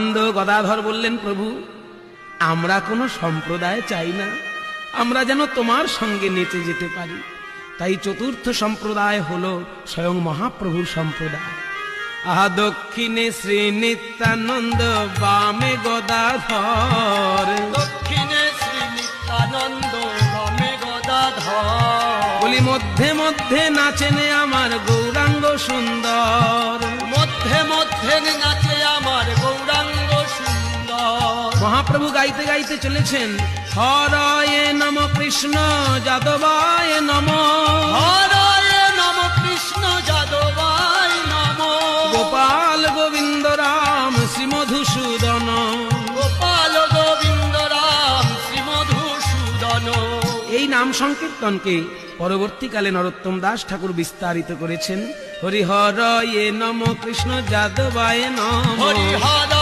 রামানন্দ গদাধর বললেন, প্রভু আমরা কোনো সম্প্রদায় চাই না, আমরা যেন তোমার সঙ্গে নেচে যেতে পারি। তাই চতুর্থ সম্প্রদায় হলো স্বয়ং মহাপ্রভুর সম্প্রদায়। আহা দক্ষিণে শ্রী নিত্যানন্দ, বামে গদাধর, দক্ষিণে শ্রী নিত্যানন্দ, বামে গদাধর। বলি মধ্যে মধ্যে নাচেনে আমার গৌরাঙ্গ সুন্দর, মধ্যে মধ্যে নাচে আমার গৌরাঙ্গ সুন্দর। মহাপ্রভু গাইতে গাইতে চলেছেন, হরয়ে নম কৃষ্ণ যাদবায় নম, হরয়ে নম কৃষ্ণ যাদবায় নম, গোপাল গোবিন্দ রাম শ্রী মধুসূদন, গোপাল গোবিন্দ রাম শ্রী মধুসূদন। এই নাম সংকীর্তনকে পরবর্তীকালে নরোত্তম দাস ঠাকুর বিস্তারিত করেছেন। হরিহরয়ে নম কৃষ্ণ যাদবায় নম, হরিহর